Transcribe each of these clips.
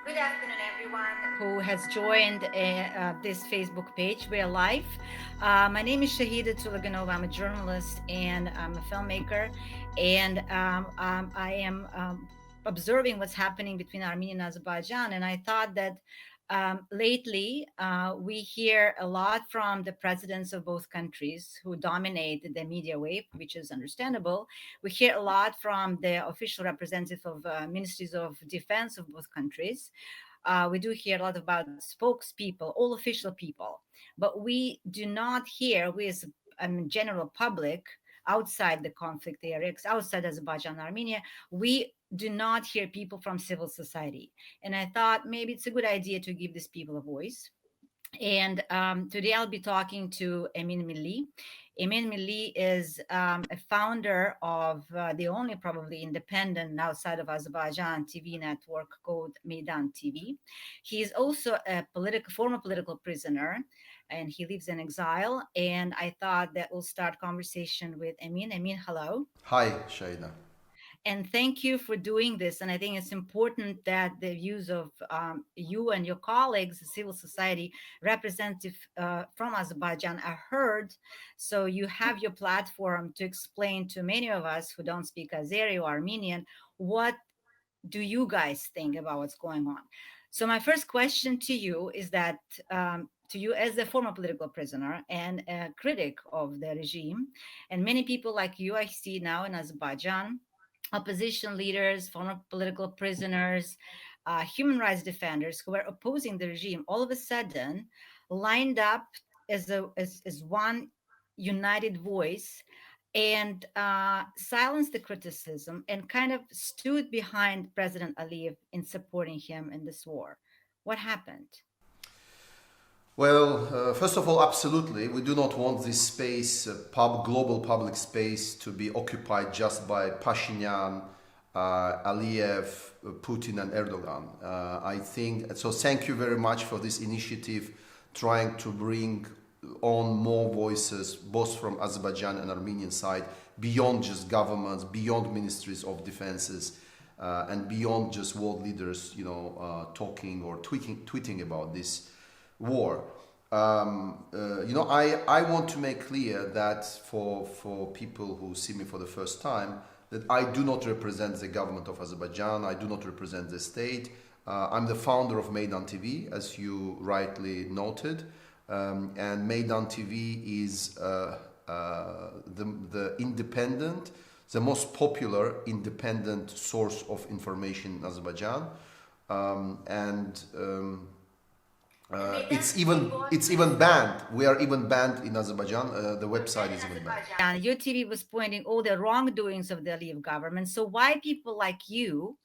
Good afternoon, everyone who has joined this Facebook page. We are live. My name is Shahida Tulagandova. I'm a journalist and I'm a filmmaker, and I am observing what's happening between Armenia and Azerbaijan. And I thought that lately we hear a lot from the presidents of both countries who dominate the media wave, which is understandable. We hear a lot from the official representative of ministries of defense of both countries. We do hear a lot about spokespeople, all official people, but we do not hear, we as general public outside the conflict areas, outside Azerbaijan and Armenia, we do not hear people from civil society. And I thought maybe it's a good idea to give these people a voice. And today I'll be talking to Emin Milli. Emin Milli is a founder of the only probably independent outside of Azerbaijan TV network called Meydan TV. He is also a former political prisoner, and he lives in exile. And I thought that we'll start conversation with Emin. Emin, hello. Hi, Shahida. And thank you for doing this. And I think it's important that the views of you and your colleagues, civil society representative from Azerbaijan, are heard. So you have your platform to explain to many of us who don't speak Azeri or Armenian, what do you guys think about what's going on? So my first question to you is that to you as a former political prisoner and a critic of the regime, and many people like you I see now in Azerbaijan, opposition leaders, former political prisoners, human rights defenders who were opposing the regime, all of a sudden lined up as one united voice and silenced the criticism and kind of stood behind President Aliyev in supporting him in this war. What happened? Well, first of all, absolutely, we do not want this space, global public space, to be occupied just by Pashinyan, Aliyev, Putin, and Erdogan. I think so. Thank you very much for this initiative, trying to bring on more voices, both from Azerbaijan and Armenian side, beyond just governments, beyond ministries of defenses, and beyond just world leaders, talking or tweeting about this war. I want to make clear that for people who see me for the first time, that I do not represent the government of Azerbaijan. I do not represent the state. I'm the founder of Meydan TV, as you rightly noted. And Meydan TV is the independent, the most popular independent source of information in Azerbaijan. It's even banned. We are even banned in Azerbaijan. The website is even banned. And your TV was pointing all the wrongdoings of the Aliyev government. So why people like you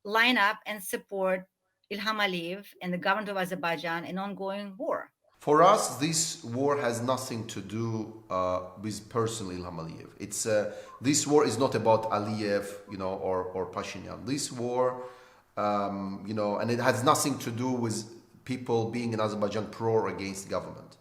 line up and support Ilham Aliyev and the government of Azerbaijan in ongoing war? For us, this war has nothing to do with personal Ilham Aliyev. This war is not about Aliyev, or Pashinyan. This war, and it has nothing to do with people being in Azerbaijan pro or against government.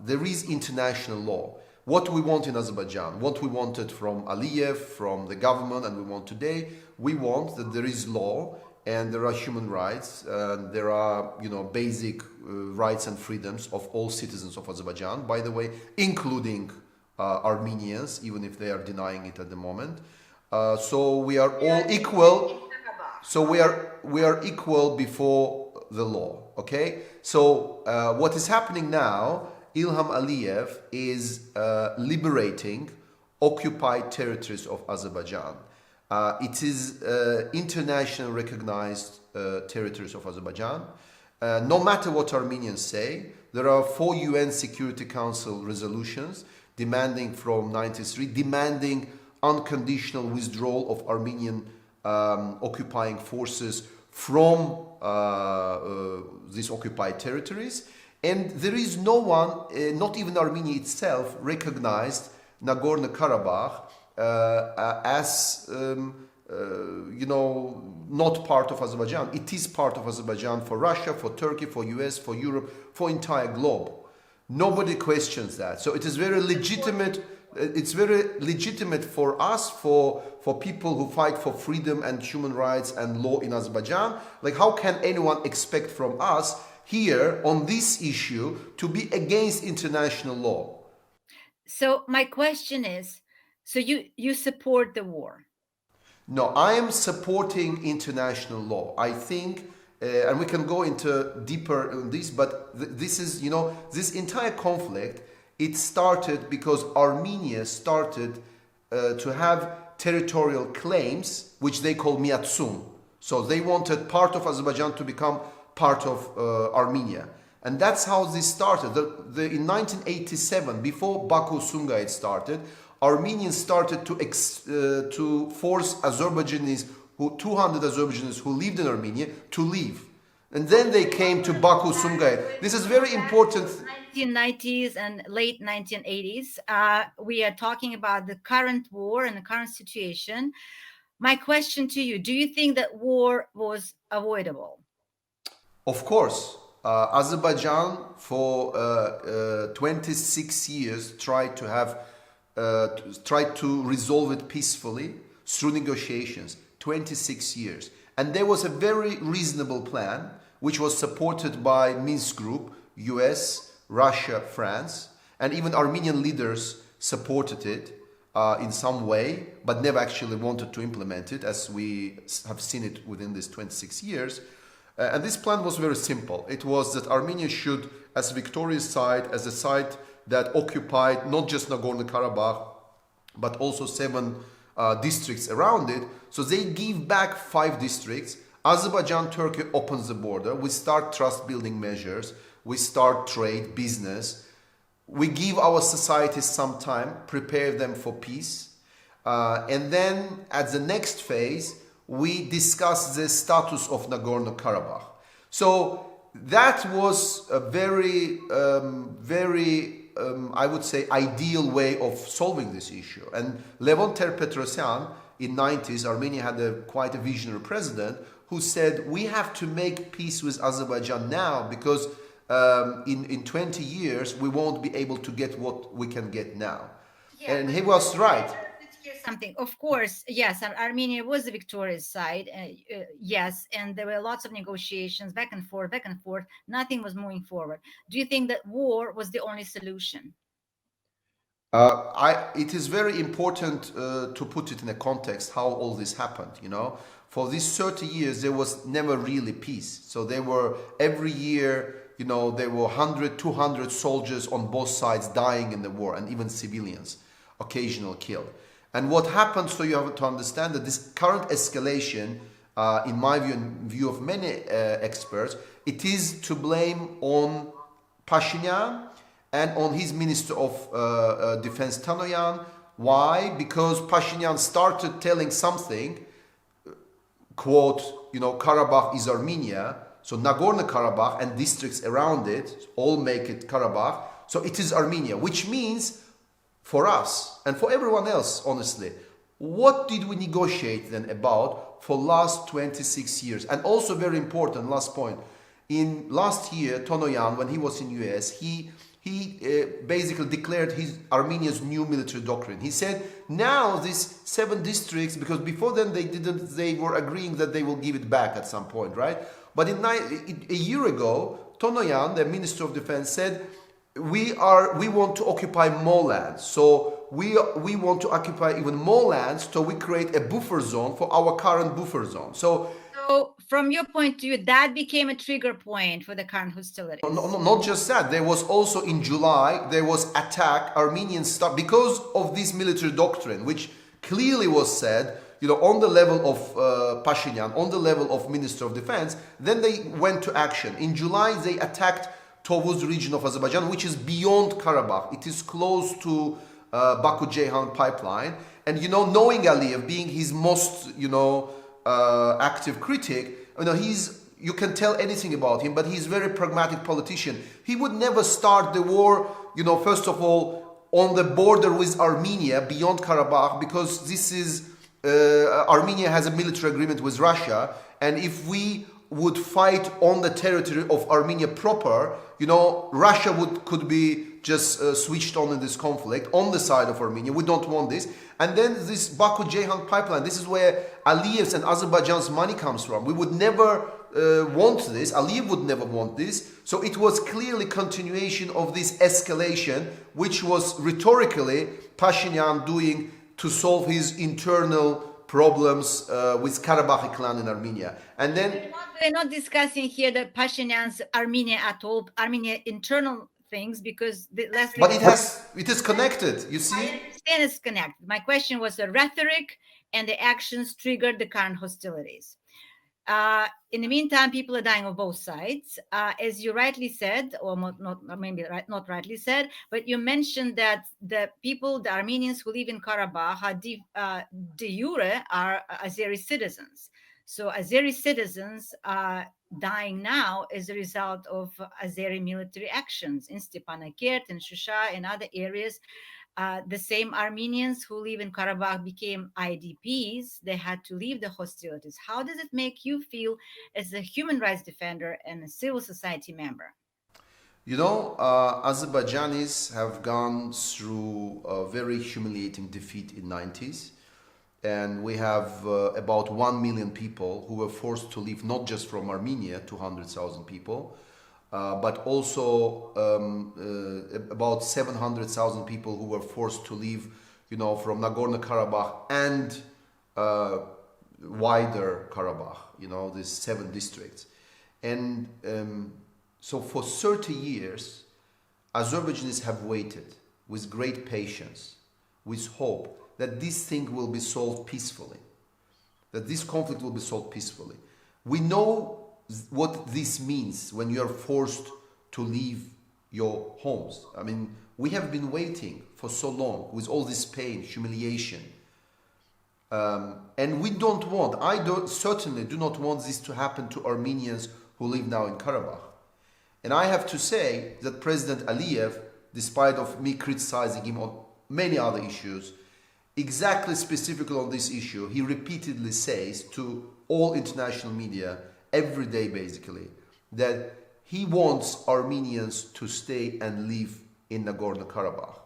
There is international law. What we want in Azerbaijan, what we wanted from Aliyev, from the government, and we want today, we want that there is law and there are human rights, there are basic rights and freedoms of all citizens of Azerbaijan, by the way, including Armenians, even if they are denying it at the moment. So we are all equal. So we are equal before the law. Okay. So what is happening now? Ilham Aliyev is liberating occupied territories of Azerbaijan. It is internationally recognized territories of Azerbaijan. No matter what Armenians say, there are 4 UN Security Council resolutions demanding from 93, demanding unconditional withdrawal of Armenian occupying forces from these occupied territories. And there is no one, not even Armenia itself, recognized Nagorno-Karabakh as not part of Azerbaijan. It is part of Azerbaijan for Russia, for Turkey, for US, for Europe, for entire globe. Nobody questions that. So it is very legitimate it's very legitimate for us, for people who fight for freedom and human rights and law in Azerbaijan. Like, how can anyone expect from us here on this issue to be against international law? So my question is, so you support the war? No, I am supporting international law. I think, and we can go into deeper on this, but this is, this entire conflict, it started because Armenia started to have territorial claims, which they call miatsum. So they wanted part of Azerbaijan to become part of Armenia. And that's how this started. In 1987, before Baku-Sumgayit started, Armenians started to force Azerbaijanis, 200 Azerbaijanis who lived in Armenia, to leave. And then they came to Baku-Sumgayit. This is very important. 1990s and late 1980s. We are talking about the current war and the current situation. My question to you, do you think that war was avoidable? Of course. Azerbaijan for 26 years tried to resolve it peacefully through negotiations. 26 years. And there was a very reasonable plan which was supported by Minsk Group, US, Russia, France, and even Armenian leaders supported it in some way, but never actually wanted to implement it, as we have seen it within these 26 years. And this plan was very simple. It was that Armenia should, as a victorious side, as a side that occupied not just Nagorno-Karabakh, but also 7 districts around it. So they give back 5 districts. Azerbaijan, Turkey opens the border. We start trust building measures. We start trade, business. We give our societies some time, prepare them for peace. And then at the next phase, we discuss the status of Nagorno-Karabakh. So that was a very, I would say, ideal way of solving this issue. And Levon Ter-Petrosyan, in 90s, Armenia had quite a visionary president who said, we have to make peace with Azerbaijan now, because in 20 years, we won't be able to get what we can get now. Yeah, and he was right. Something, of course, yes, Armenia was the victorious side, yes, and there were lots of negotiations back and forth, nothing was moving forward. Do you think that war was the only solution? It is very important to put it in a context how all this happened. For these 30 years there was never really peace. So there were every year, there were 100, 200 soldiers on both sides dying in the war, and even civilians occasionally killed. And what happened, so you have to understand that this current escalation, in my view and view of many experts, it is to blame on Pashinyan and on his Minister of Defense Tanoyan. Why? Because Pashinyan started telling something, quote, Karabakh is Armenia, so Nagorno-Karabakh and districts around it all make it Karabakh, so it is Armenia, which means for us and for everyone else, honestly, what did we negotiate then about for last 26 years? And also very important, last point, in last year, Tanoyan, when he was in US, he basically declared Armenia's new military doctrine. He said, now these 7 districts, because before then they were agreeing that they will give it back at some point, right? But a year ago, Tanoyan, the Minister of Defense, said, we want to occupy more lands. So we want to occupy even more lands, so we create a buffer zone for our current buffer zone. So from your point of view, that became a trigger point for the current hostilities. No, not just that. There was also in July, there was attack, Armenians start, because of this military doctrine, which clearly was said, on the level of Pashinyan, on the level of Minister of Defense. Then they went to action. In July, they attacked Tovuz region of Azerbaijan, which is beyond Karabakh. It is close to Baku-Ceyhan pipeline. And, knowing Aliyev, being his most, active critic, you can tell anything about him, but he's a very pragmatic politician. He would never start the war, first of all, on the border with Armenia, beyond Karabakh, because this is, Armenia has a military agreement with Russia, and if we would fight on the territory of Armenia proper, Russia could be just switched on in this conflict on the side of Armenia. We don't want this. And then this Baku-Ceyhan pipeline, this is where Aliyev's and Azerbaijan's money comes from. We would never want this. Aliyev would never want this. So it was clearly continuation of this escalation, which was rhetorically Pashinyan doing to solve his internal problems with Karabakh clan in Armenia. And then we're not discussing here the Pashinyan's Armenia at all, Armenia internal things, because but it is connected, you see. I understand it's connected. My question was the rhetoric and the actions triggered the current hostilities. In the meantime, people are dying on both sides, as you rightly said, or not rightly said, but you mentioned that the people, the Armenians who live in Karabakh, are de jure are Azeri citizens. So Azeri citizens are dying now as a result of Azeri military actions in Stepanakert and Shusha and other areas. The same Armenians who live in Karabakh became IDPs. They had to leave the hostilities. How does it make you feel as a human rights defender and a civil society member? You know, Azerbaijanis have gone through a very humiliating defeat in 90s. And we have about 1 million people who were forced to leave, not just from Armenia, 200,000 people, but also about 700,000 people who were forced to leave, you know, from Nagorno-Karabakh and wider Karabakh, you know, these 7 districts. And so for 30 years, Azerbaijanis have waited with great patience, with hope, that this thing will be solved peacefully, that this conflict will be solved peacefully. We know what this means when you are forced to leave your homes. I mean, we have been waiting for so long with all this pain, humiliation. And we don't want, certainly do not want this to happen to Armenians who live now in Karabakh. And I have to say that President Aliyev, despite of me criticizing him on many other issues, exactly specifically on this issue, he repeatedly says to all international media every day basically that he wants Armenians to stay and live in Nagorno-Karabakh.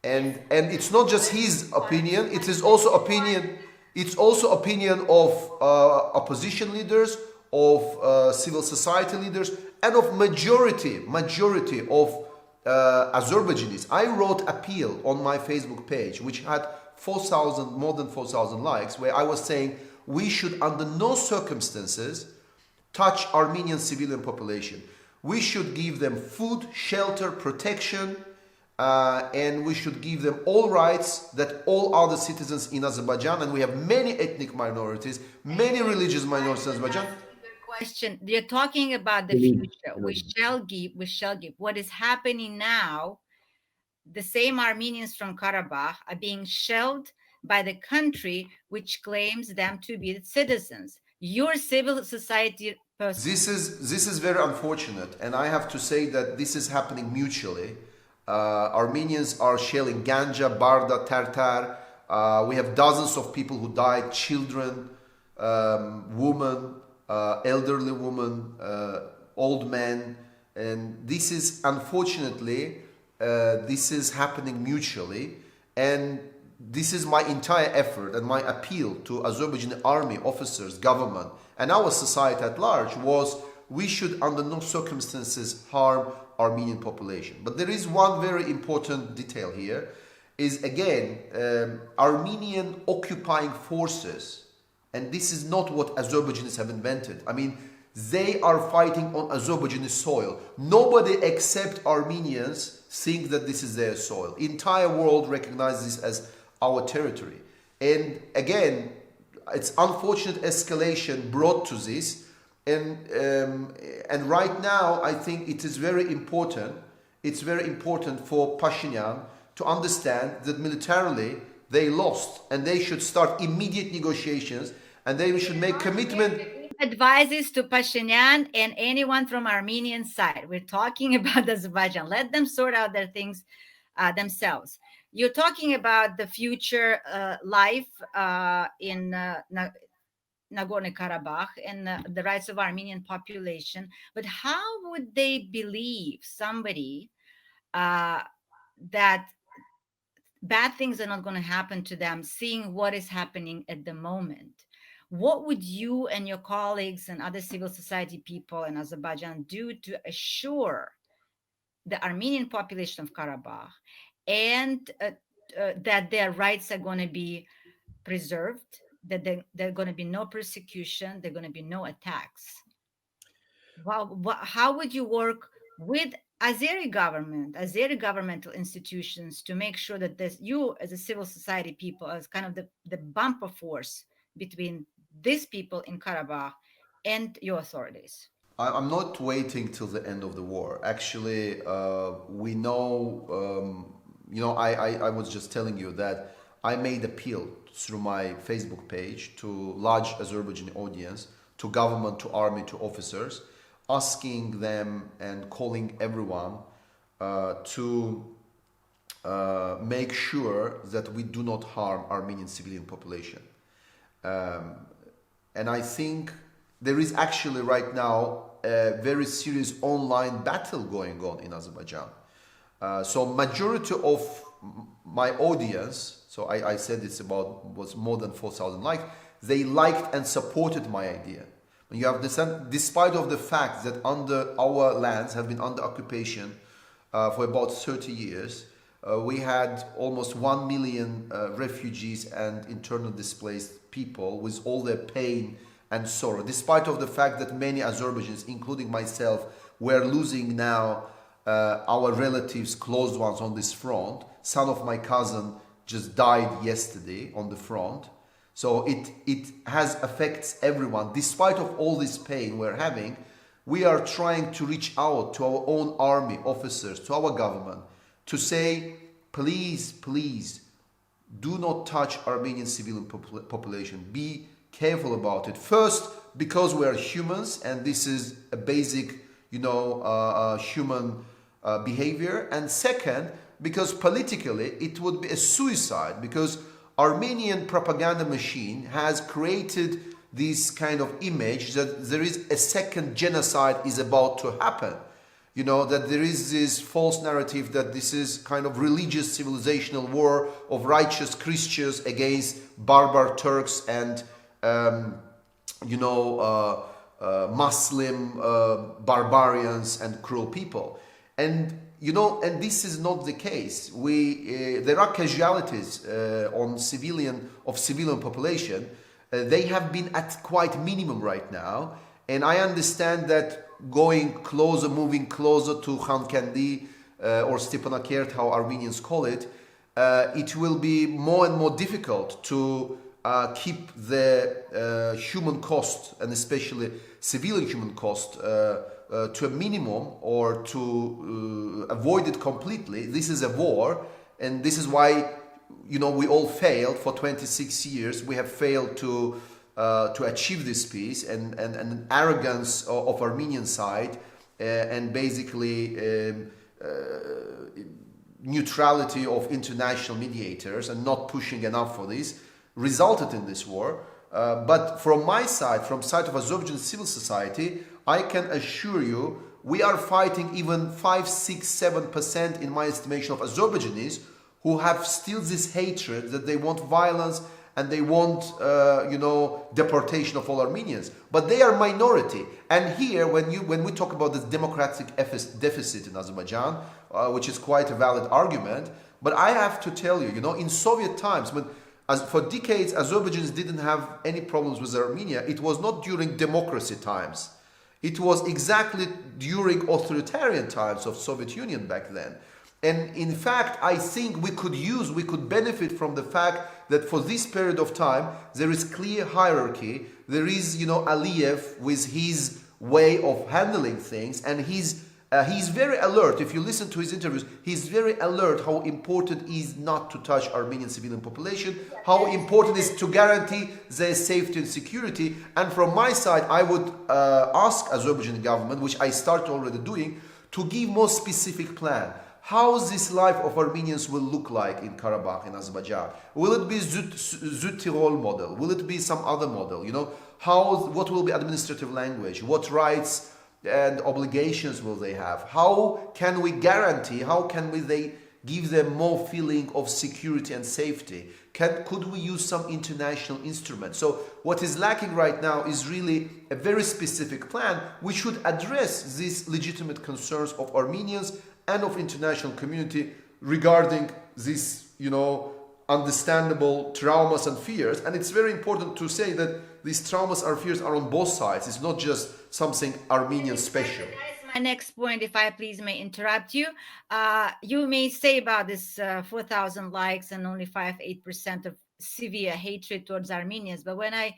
And it's not just his opinion, it is also opinion of opposition leaders, of civil society leaders, and of majority of Azerbaijanis. I wrote appeal on my Facebook page, which had more than 4,000 likes, where I was saying we should under no circumstances touch Armenian civilian population. We should give them food, shelter, protection, and we should give them all rights that all other citizens in Azerbaijan, and we have many ethnic minorities, many religious minorities in Azerbaijan. Question, you're talking about the future. We shall give. What is happening now, the same Armenians from Karabakh are being shelled by the country which claims them to be citizens. Your civil society person. This is very unfortunate, and I have to say that this is happening mutually. Armenians are shelling Ganja, Barda, Tertar. We have dozens of people who died, children, women, elderly women, old men, and this is unfortunately this is happening mutually, and this is my entire effort and my appeal to Azerbaijani army officers, government, and our society at large was we should under no circumstances harm Armenian population. But there is one very important detail here, is again Armenian occupying forces, and this is not what Azerbaijanis have invented. I mean, they are fighting on Azerbaijani soil. Nobody except Armenians think that this is their soil. Entire world recognizes this as our territory. And again, it's unfortunate escalation brought to this. And right now, I think it is very important. It's very important for Pashinyan to understand that militarily they lost, and they should start immediate negotiations, and they should make commitment. Advices to Pashinyan and anyone from Armenian side. We're talking about Azerbaijan. Let them sort out their things themselves. You're talking about the future life in Nagorno-Karabakh and the rights of Armenian population. But how would they believe somebody uh, that bad things are not going to happen to them, seeing what is happening at the moment. What would you and your colleagues and other civil society people in Azerbaijan do to assure the Armenian population of Karabakh and that their rights are going to be preserved, that there are going to be no persecution, there are going to be no attacks? How would you work with Azeri government, Azeri governmental institutions to make sure that this, you as a civil society people, as kind of the bumper force between these people in Karabakh and your authorities? I'm not waiting till the end of the war. Actually, we know, I was just telling you that I made appeal through my Facebook page to large Azerbaijani audience, to government, to army, to officers, asking them and calling everyone to make sure that we do not harm Armenian civilian population. And I think there is actually right now a very serious online battle going on in Azerbaijan. So majority of my audience, so I said was more than 4,000 likes, they liked and supported my idea. You have this, despite of the fact that our lands have been under occupation for about 30 years, we had almost 1 million refugees and internal displaced people with all their pain and sorrow. Despite of the fact that many Azerbaijanis, including myself, were losing now our relatives, close ones on this front. Son of my cousin just died yesterday on the front. So it has affects everyone. Despite of all this pain we're having, we are trying to reach out to our own army officers, to our government, to say, please, please, do not touch Armenian civilian population. Be careful about it. First, because we are humans, and this is a basic, human behavior. And second, because politically it would be a suicide, because Armenian propaganda machine has created this kind of image that there is a second genocide is about to happen. That there is this false narrative that this is kind of religious civilizational war of righteous Christians against barbar Turks and Muslim barbarians and cruel people. And this is not the case. There are casualties of civilian population. They have been at quite minimum right now, and I understand that moving closer to Khankendi or Stepanakert, how Armenians call it, it will be more and more difficult to keep the human cost, and especially civilian human cost, to a minimum, or to avoid it completely. This is a war, and this is why we all failed for 26 years. We have failed to achieve this peace, and an arrogance of Armenian side, and basically neutrality of international mediators and not pushing enough for this resulted in this war. But from my side, from side of Azerbaijan civil society, I can assure you we are fighting even 5, 6, 7% in my estimation of Azerbaijanis who have still this hatred that they want violence and they want deportation of all Armenians. But they are minority. And here, when we talk about this democratic deficit in Azerbaijan, which is quite a valid argument, but I have to tell you, in Soviet times, for decades Azerbaijans didn't have any problems with Armenia, it was not during democracy times. It was exactly during authoritarian times of Soviet Union back then. And in fact, I think we could benefit from the fact that for this period of time, there is clear hierarchy. There is, Aliyev with his way of handling things, and he's very alert. If you listen to his interviews, he's very alert how important is not to touch Armenian civilian population, how important is to guarantee their safety and security. And from my side, I would ask Azerbaijan government, which I started already doing, to give more specific plan. How this life of Armenians will look like in Karabakh, in Azerbaijan? Will it be Südtirol model? Will it be some other model? What will be administrative language? What rights and obligations will they have? How can we guarantee, how can they give them more feeling of security and safety? Could we use some international instruments? So what is lacking right now is really a very specific plan which should address these legitimate concerns of Armenians and of international community regarding these, understandable traumas and fears. And it's very important to say that these traumas or fears are on both sides. It's not just something Armenian special. My next point, if I please may interrupt you. You may say about this 4,000 likes and only 5-8% of severe hatred towards Armenians. But when I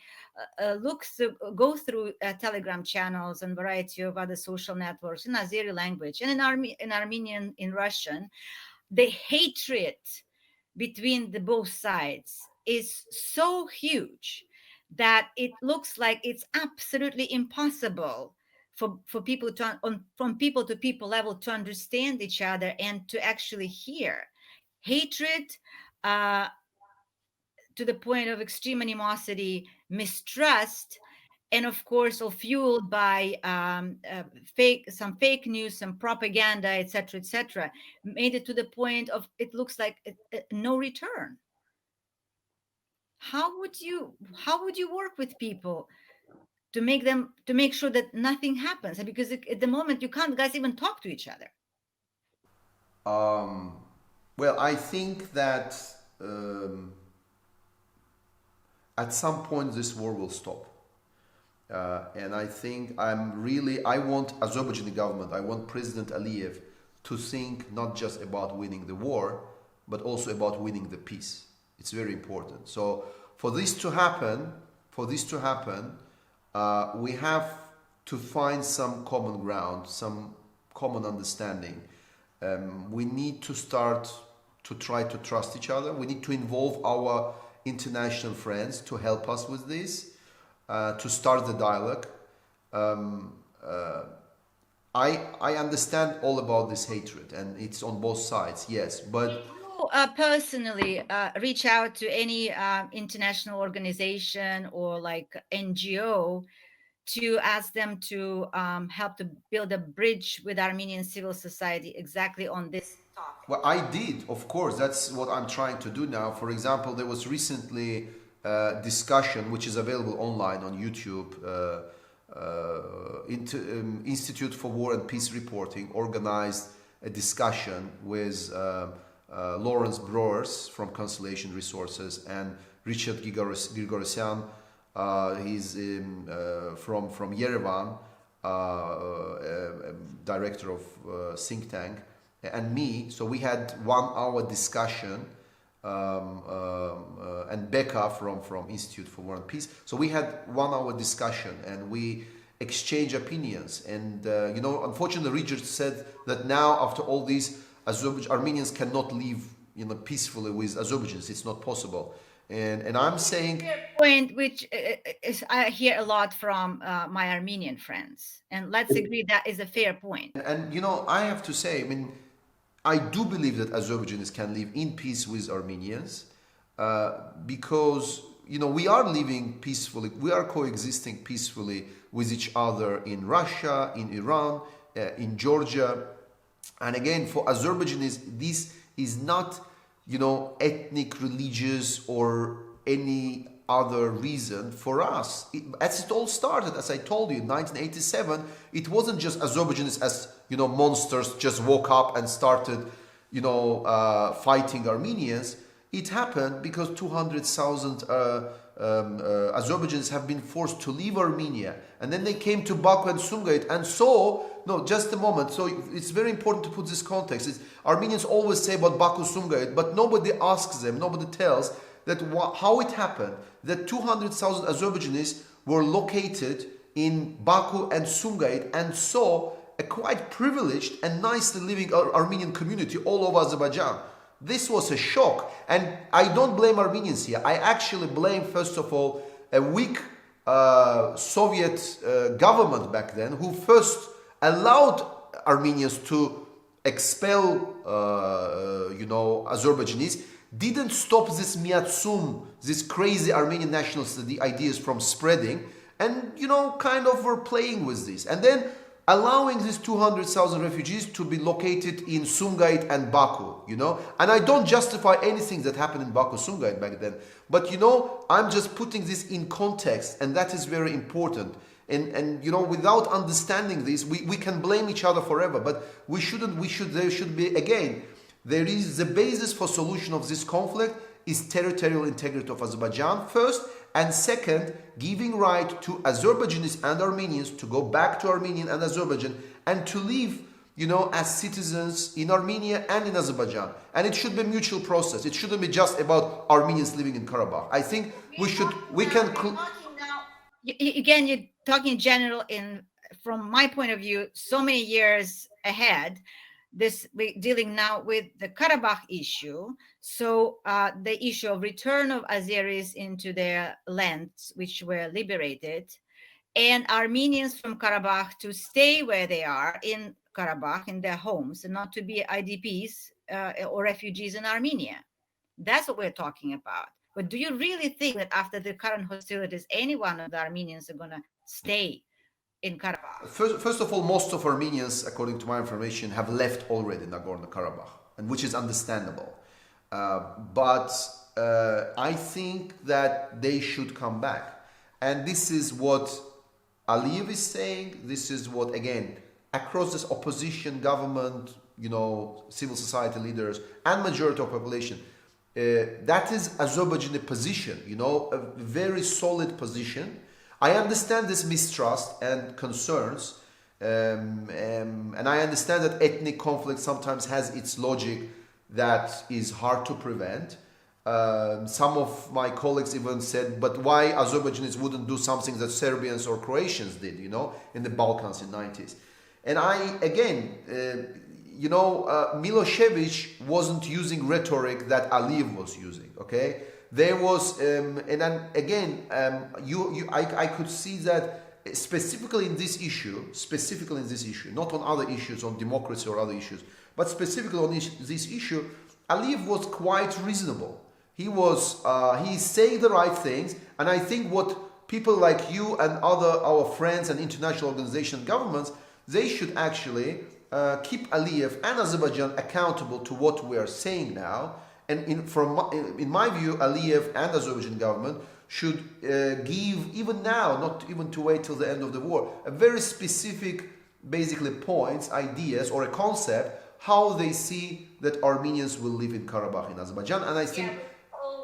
go through Telegram channels and variety of other social networks in Azeri language and in Armenian, in Russian, the hatred between the both sides is so huge that it looks like it's absolutely impossible for people to from people to people level to understand each other and to actually hear hatred to the point of extreme animosity, mistrust, and of course all fueled by some fake news, some propaganda, etc., made it to the point of it looks like no return. How would you work with people to make sure that nothing happens? Because at the moment you can't guys even talk to each other. Well, I think that at some point this war will stop. And I think I want Azerbaijani government, I want President Aliyev to think not just about winning the war, but also about winning the peace. It's very important. So for this to happen, we have to find some common ground, some common understanding. We need to start to try to trust each other. We need to involve our international friends to help us with this, to start the dialogue. I understand all about this hatred, and it's on both sides, yes, but personally reach out to any international organization or like NGO to ask them to help to build a bridge with Armenian civil society exactly on this topic? well, I did, of course. That's what I'm trying to do now. For example, there was recently a discussion which is available online on YouTube. Institute for War and Peace Reporting organized a discussion with Lawrence Browers from Constellation Resources and Richard Grigoryan. He's from Yerevan, director of think tank, and me. So we had 1 hour discussion, and Becca from Institute for War and Peace. So we had 1 hour discussion and we exchange opinions. And unfortunately, Richard said that now after all these, Armenians cannot live peacefully with Azerbaijanis. It's not possible. And I'm saying point which is I hear a lot from my Armenian friends, and let's agree that is a fair point. And I have to say, I do believe that Azerbaijanis can live in peace with Armenians, because we are living peacefully, we are coexisting peacefully with each other in Russia, in Iran, in Georgia. And again, for Azerbaijanis, this is not ethnic, religious, or any other reason. For us, as it all started, as I told you, in 1987, it wasn't just Azerbaijanis as monsters just woke up and started fighting Armenians. It happened because 200,000 Azerbaijanis have been forced to leave Armenia, and then they came to Baku and Sumgayit, and just a moment. So it's very important to put this context. Armenians always say about Baku Sumgayit, but nobody asks them, nobody tells that how it happened that 200,000 Azerbaijanis were located in Baku and Sumgayit and saw a quite privileged and nicely living Armenian community all over Azerbaijan. This was a shock, and I don't blame Armenians here. I actually blame, first of all, a weak Soviet government back then, who first allowed Armenians to expel, Azerbaijanis, didn't stop this miatsum, this crazy Armenian nationalist ideas from spreading, and kind of were playing with this. And then allowing these 200,000 refugees to be located in Sumgait and Baku, And I don't justify anything that happened in Baku, Sumgait back then. But, I'm just putting this in context, and that is very important. And without understanding this, we can blame each other forever, but there should be, again, there is the basis for solution of this conflict is territorial integrity of Azerbaijan first, and second, giving right to Azerbaijanis and Armenians to go back to Armenia and Azerbaijan and to live, as citizens in Armenia and in Azerbaijan. And it should be a mutual process. It shouldn't be just about Armenians living in Karabakh. I think we can. Again, you're talking in general. From my point of view, so many years ahead. We're dealing now with the Karabakh issue. So the issue of return of Azeris into their lands, which were liberated, and Armenians from Karabakh to stay where they are in Karabakh, in their homes, and not to be IDPs or refugees in Armenia. That's what we're talking about. But do you really think that after the current hostilities, any one of the Armenians are going to stay in Karabakh? First of all, most of Armenians, according to my information, have left already Nagorno-Karabakh, and which is understandable. But I think that they should come back. And this is what Aliyev is saying. This is what, again, across this opposition, government, civil society leaders, and majority of population, that is Azerbaijani position, a very solid position. I understand this mistrust and concerns, and I understand that ethnic conflict sometimes has its logic that is hard to prevent. Some of my colleagues even said, but why Azerbaijanis wouldn't do something that Serbians or Croatians did, in the Balkans in the 90s. And Milosevic wasn't using rhetoric that Aliyev was using, okay? There was, and then again, I could see that specifically in this issue, not on other issues, on democracy or other issues, but specifically on this issue, Aliyev was quite reasonable. He's saying the right things, and I think what people like you and our friends and international organizations, governments, they should actually keep Aliyev and Azerbaijan accountable to what we are saying now. And in my view, Aliyev and Azerbaijan government should give, even now, not even to wait till the end of the war, a very specific, basically points, ideas, or a concept, how they see that Armenians will live in Karabakh in Azerbaijan. And I think...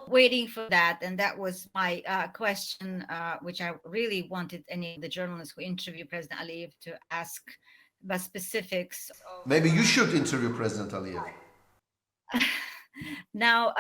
Waiting for that, and that was my question, which I really wanted any of the journalists who interview President Aliyev to ask about specifics. Maybe you should interview President Aliyev. Now,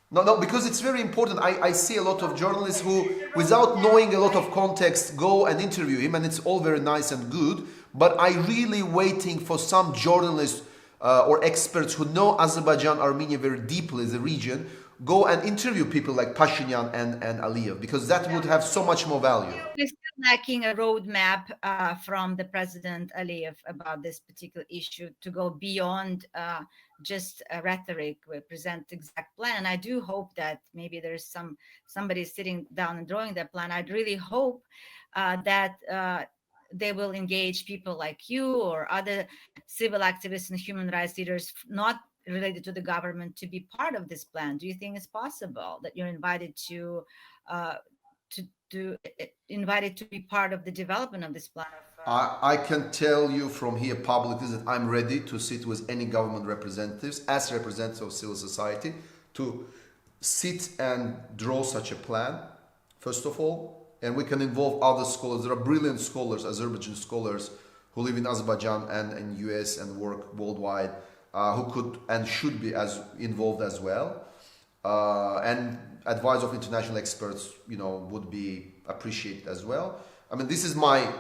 No, because it's very important. I see a lot of journalists who, without knowing a lot of context, go and interview him, and it's all very nice and good. But I really waiting for some journalists or experts who know Azerbaijan, Armenia very deeply, the region, go and interview people like Pashinyan and Aliyev, because that would have so much more value. We're still lacking a roadmap from the President Aliyev about this particular issue to go beyond just rhetoric. We present exact plan. I do hope that maybe there's somebody sitting down and drawing that plan. I'd really hope that they will engage people like you or other civil activists and human rights leaders, not related to the government, to be part of this plan. Do you think it's possible that you're invited to be part of the development of this plan? I can tell you from here publicly that I'm ready to sit with any government representatives as representatives of civil society to sit and draw such a plan, first of all. And we can involve other scholars. There are brilliant scholars, Azerbaijan scholars, who live in Azerbaijan and in US and work worldwide, who could and should be as involved as well. And advice of international experts, would be appreciated as well. I mean, this is my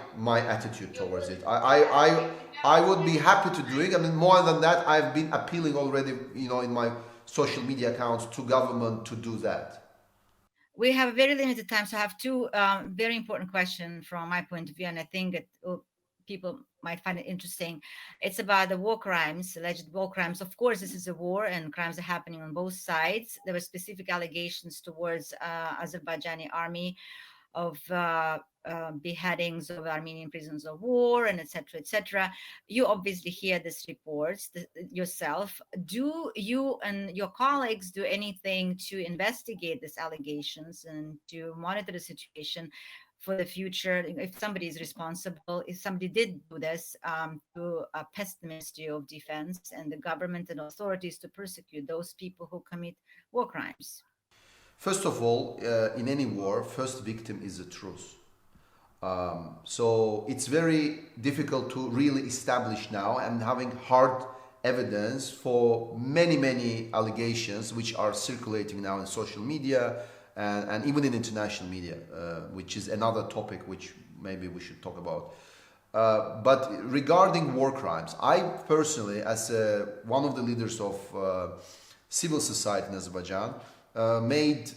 attitude towards it. I would be happy to do it. I mean, more than that, I've been appealing already, in my social media accounts to government to do that. We have very limited time, so I have two very important questions from my point of view, and I think that people might find it interesting. It's about the war crimes, alleged war crimes. Of course, this is a war, and crimes are happening on both sides. There were specific allegations towards Azerbaijani army of beheadings of Armenian prisoners of war, and etc., etc. You obviously hear these reports yourself. Do you and your colleagues do anything to investigate these allegations and to monitor the situation for the future? If somebody is responsible, if somebody did do this, to pest the Ministry of Defense and the government and authorities to persecute those people who commit war crimes? First of all, in any war, first victim is the truth. So it's very difficult to really establish now, and having hard evidence for many allegations which are circulating now in social media and even in international media, which is another topic which maybe we should talk about. But regarding war crimes, I personally, as one of the leaders of civil society in Azerbaijan, made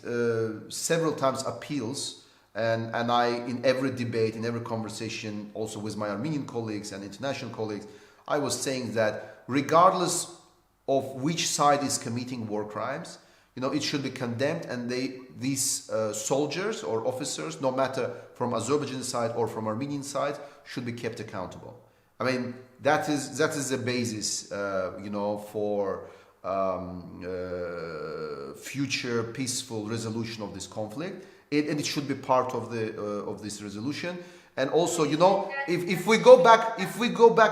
several times appeals, and I, in every debate, in every conversation, also with my Armenian colleagues and international colleagues, I was saying that regardless of which side is committing war crimes, it should be condemned, and these soldiers or officers, no matter from Azerbaijan side or from Armenian side, should be kept accountable. I mean, that is the basis, for future peaceful resolution of this conflict, and it should be part of this resolution. And also, if we go back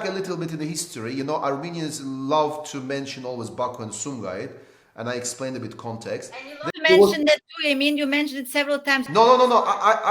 a little bit in the history, Armenians love to mention always Baku and Sumgait, and I explained a bit context. And you mentioned that too. I mean, you mentioned it several times. No.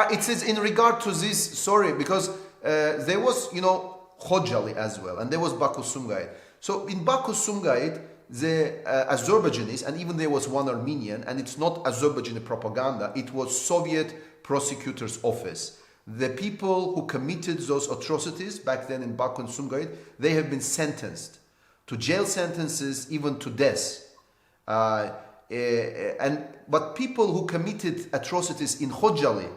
It says in regard to this. Sorry, because there was Khojaly as well, and there was Baku Sumgait. So in Baku Sumgait, the Azerbaijanis, and even there was one Armenian, and it's not Azerbaijani propaganda, it was Soviet prosecutor's office. The people who committed those atrocities back then in Baku and Sumgait, they have been sentenced to jail sentences, even to death. But people who committed atrocities in Khojaly,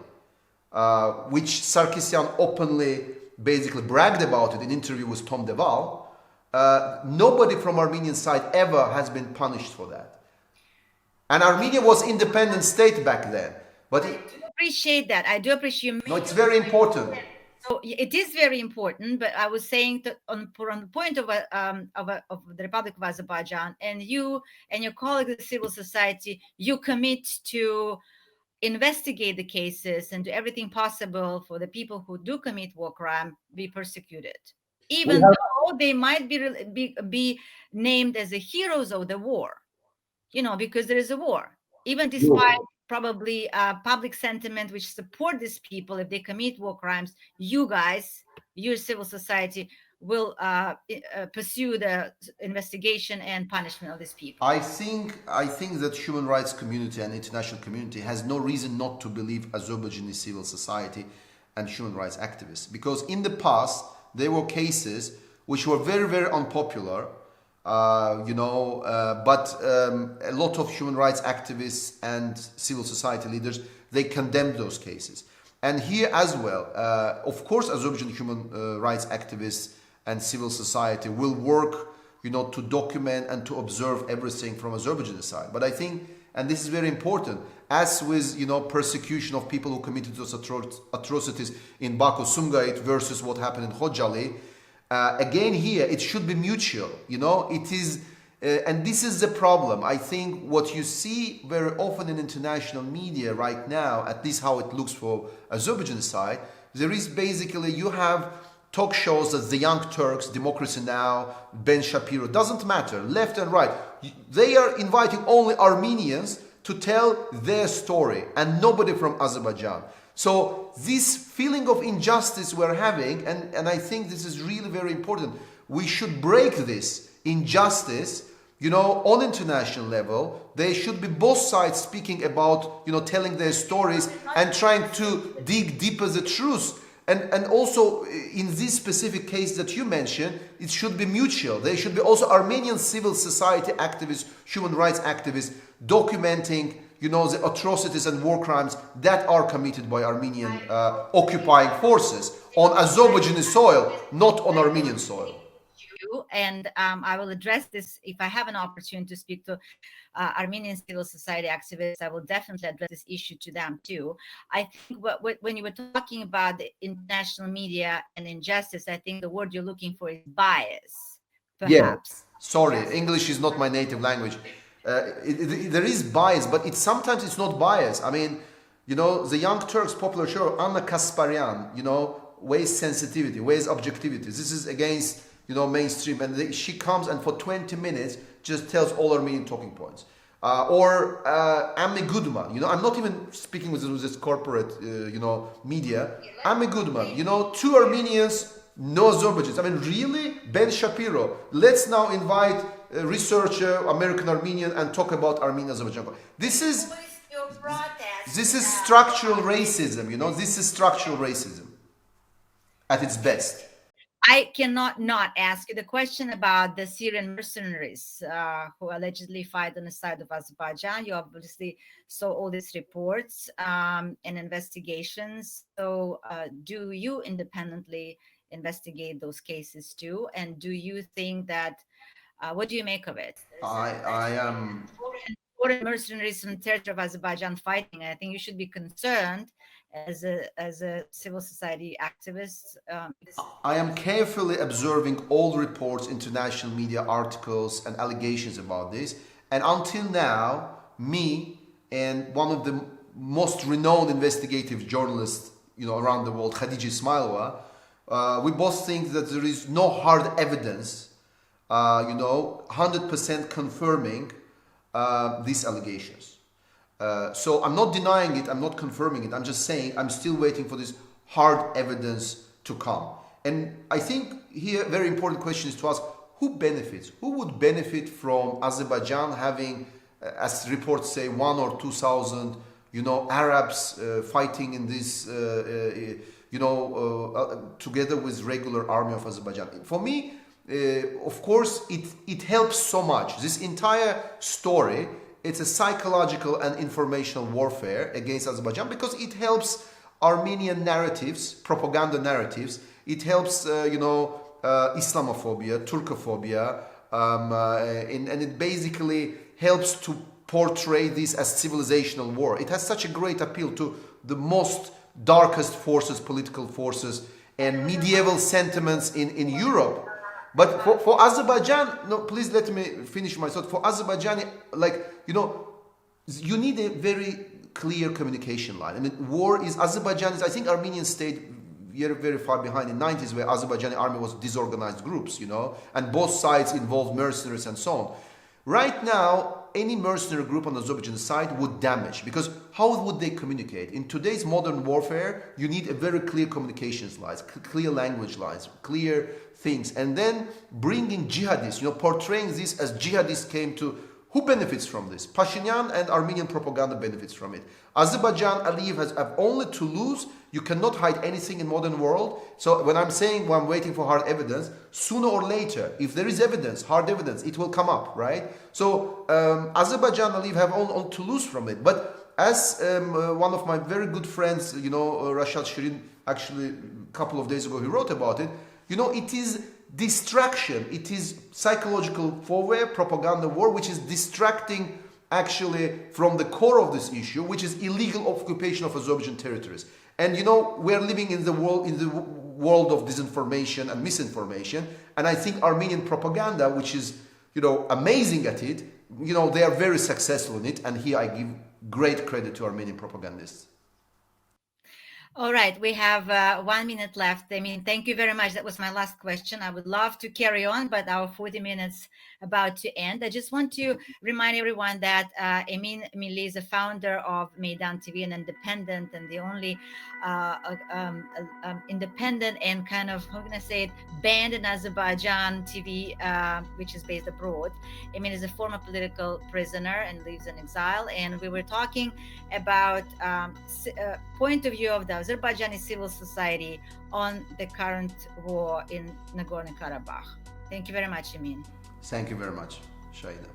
which Sarkisyan openly basically bragged about it in an interview with Tom DeVal, nobody from Armenian side ever has been punished for that. And Armenia was independent state back then. But I do appreciate that. I do appreciate you. No, it's very important. So it is very important, but I was saying that on the point of the Republic of Azerbaijan, and you and your colleagues in civil society, you commit to investigate the cases and do everything possible for the people who do commit war crime be persecuted, even though they might be named as the heroes of the war, because there is a war, even despite probably public sentiment which support these people. If they commit war crimes, you guys, your civil society, will pursue the investigation and punishment of these people. I think that human rights community and international community has no reason not to believe Azerbaijani civil society and human rights activists, because in the past there were cases which were very unpopular, but a lot of human rights activists and civil society leaders, they condemned those cases. And here as well, of course, Azerbaijani human rights activists and civil society will work, to document and to observe everything from Azerbaijan's side. But I think, and this is very important, as with, persecution of people who committed those atrocities in Baku Sumgait versus what happened in Khojaly, again here, it should be mutual, it is, and this is the problem. I think what you see very often in international media right now, at least how it looks for Azerbaijan's side, there is basically, you have talk shows as the Young Turks, Democracy Now, Ben Shapiro, doesn't matter, left and right. They are inviting only Armenians to tell their story and nobody from Azerbaijan. So this feeling of injustice we're having, and I think this is really very important, we should break this injustice, on international level. They should be both sides speaking about, telling their stories and trying to dig deeper the truth. And also in this specific case that you mentioned, it should be mutual. There should be also Armenian civil society activists, human rights activists, documenting, the atrocities and war crimes that are committed by Armenian occupying forces on Azerbaijani soil, not on Armenian soil. you, and I will address this if I have an opportunity to speak to Armenian civil society activists. I will definitely address this issue to them too. I think when you were talking about the international media and injustice, I think the word you're looking for is bias, Yeah, perhaps. sorry, English is not my native language. There is bias, but sometimes it's not bias. I mean, the Young Turks popular show, Anna Kasparian, weighs sensitivity, weighs objectivity. This is against, mainstream. And she comes and for 20 minutes just tells all Armenian talking points. Or Amy Goodman, I'm not even speaking with this corporate, media. Amy Goodman, two Armenians, no Azerbaijanis. I mean, really? Ben Shapiro. Let's now invite a researcher, American Armenian, and talk about Armenia-Azerbaijan. This is structural racism, This is structural racism at its best. I cannot not ask you the question about the Syrian mercenaries who allegedly fight on the side of Azerbaijan. You obviously saw all these reports and investigations. So do you independently investigate those cases too? And do you think that, what do you make of it? I am... Foreign mercenaries from the territory of Azerbaijan fighting. I think you should be concerned as a civil society activist. I am carefully observing all reports, international media articles, and allegations about this. And until now, me and one of the most renowned investigative journalists, around the world, Khadija Ismailova, we both think that there is no hard evidence, 100% confirming these allegations. So I'm not denying it, I'm not confirming it, I'm just saying I'm still waiting for this hard evidence to come. And I think here a very important question is to ask, who benefits? Who would benefit from Azerbaijan having, as reports say, 1,000 or 2,000, Arabs fighting in this, together with regular army of Azerbaijan? For me, of course, it helps so much. This entire story, it's a psychological and informational warfare against Azerbaijan because it helps Armenian narratives, propaganda narratives. It helps, Islamophobia, Turkophobia, and it basically helps to portray this as civilizational war. It has such a great appeal to the most darkest forces, political forces, and medieval sentiments in Europe. But for Azerbaijan, no, please let me finish my thought. For Azerbaijan, you need a very clear communication line. I mean, war is, Azerbaijan is, I think Armenian state very, very far behind in the 90s where Azerbaijani army was disorganized groups, and both sides involved mercenaries and so on. Right now, any mercenary group on the Azerbaijan side would damage, because how would they communicate? In today's modern warfare, you need a very clear communications lines, clear language lines, clear things, and then bringing jihadists, portraying this as jihadists came to. Who benefits from this? Pashinyan and Armenian propaganda benefits from it. Azerbaijan, Aliyev have only to lose. You cannot hide anything in modern world. So when I'm saying I'm waiting for hard evidence, sooner or later, if there is evidence, hard evidence, it will come up, right? So Azerbaijan, Aliyev have only to lose from it. But as one of my very good friends, Rashad Shirin, actually a couple of days ago, he wrote about it. It is distraction. It is psychological warfare, propaganda war, which is distracting actually from the core of this issue, which is illegal occupation of Azerbaijan territories. And we're living in the world of disinformation and misinformation. And I think Armenian propaganda, which is amazing at it, they are very successful in it. And here I give great credit to Armenian propagandists. All right, we have 1 minute left. I mean, thank you very much. That was my last question. I would love to carry on, but our 40 minutes about to end. I just want to remind everyone that Emin Milli is a founder of Meydan TV, an independent and the only independent and kind of, how can I say it, banned in Azerbaijan TV, which is based abroad. Emin is a former political prisoner and lives in exile. And we were talking about point of view of the Azerbaijani civil society on the current war in Nagorno-Karabakh. Thank you very much, Emin. Thank you very much, Shahida.